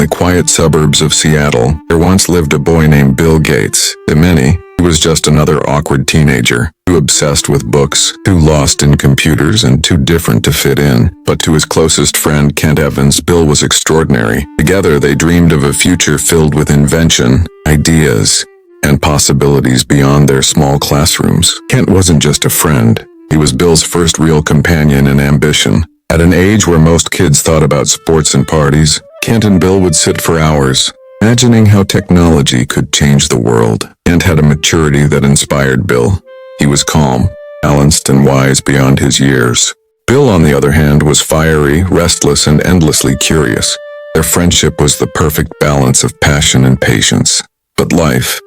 the quiet suburbs of Seattle, there once lived a boy named Bill Gates. To many, he was just another awkward teenager, too obsessed with books, too lost in computers, and too different to fit in. But to his closest friend, Kent Evans, Bill was extraordinary. Together, they dreamed of a future filled with invention, ideas, and possibilities beyond their small classrooms. Kent wasn't just a friend. He was Bill's first real companion and ambition. At an age where most kids thought about sports and parties, Kent and Bill would sit for hours, imagining how technology could change the world. Kent had a maturity that inspired Bill. He was calm, balanced, and wise beyond his years. Bill, on the other hand, was fiery, restless, and endlessly curious. Their friendship was the perfect balance of passion and patience. But life,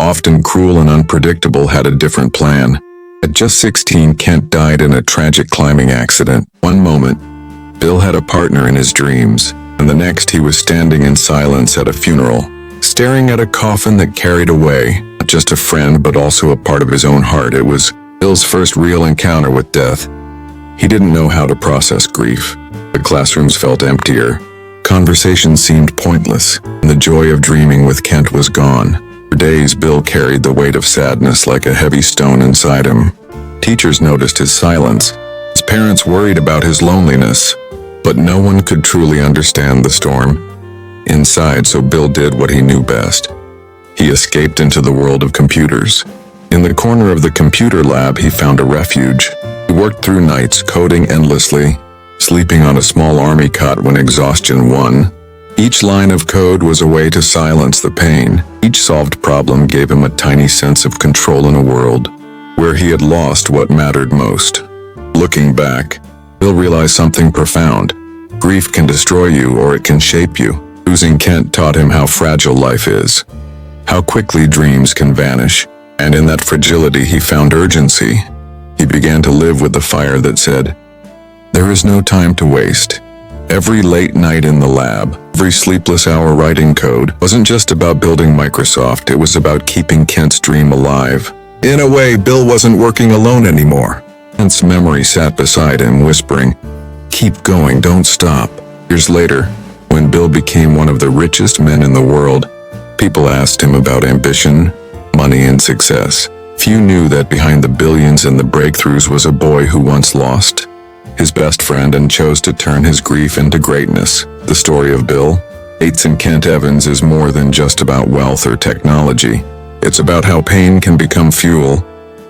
often cruel and unpredictable, had a different plan. At just 16, Kent died in a tragic climbing accident. One moment, Bill had a partner in his dreams, and the next he was standing in silence at a funeral, staring at a coffin that carried away, not just a friend but also a part of his own heart. It was Bill's first real encounter with death. He didn't know how to process grief. The classrooms felt emptier. Conversations seemed pointless, and the joy of dreaming with Kent was gone. For days, Bill carried the weight of sadness like a heavy stone inside him. Teachers noticed his silence. His parents worried about his loneliness, but no one could truly understand the storm inside, so Bill did what he knew best. He escaped into the world of computers. In the corner of the computer lab, he found a refuge. He worked through nights, coding endlessly, sleeping on a small army cot when exhaustion won. Each line of code was a way to silence the pain. Each solved problem gave him a tiny sense of control in a world where he had lost what mattered most. Looking back, Bill realized something profound. Grief can destroy you, or it can shape you. Losing Kent taught him how fragile life is, how quickly dreams can vanish, and in that fragility he found urgency. He began to live with the fire that said, "There is no time to waste." Every late night in the lab, every sleepless hour writing code, wasn't just about building Microsoft, it was about keeping Kent's dream alive. In a way, Bill wasn't working alone anymore. Kent's memory sat beside him, whispering, "Keep going, don't stop." Years later, when Bill became one of the richest men in the world, people asked him about ambition, money, and success. Few knew that behind the billions and the breakthroughs was a boy who once lost his best friend and chose to turn his grief into greatness. The story of Bill Gates and Kent Evans is more than just about wealth or technology. It's about how pain can become fuel,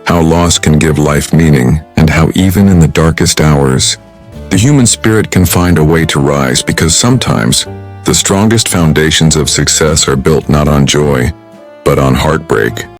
how loss can give life meaning, and how even in the darkest hours, the human spirit can find a way to rise, because sometimes the strongest foundations of success are built not on joy, but on heartbreak.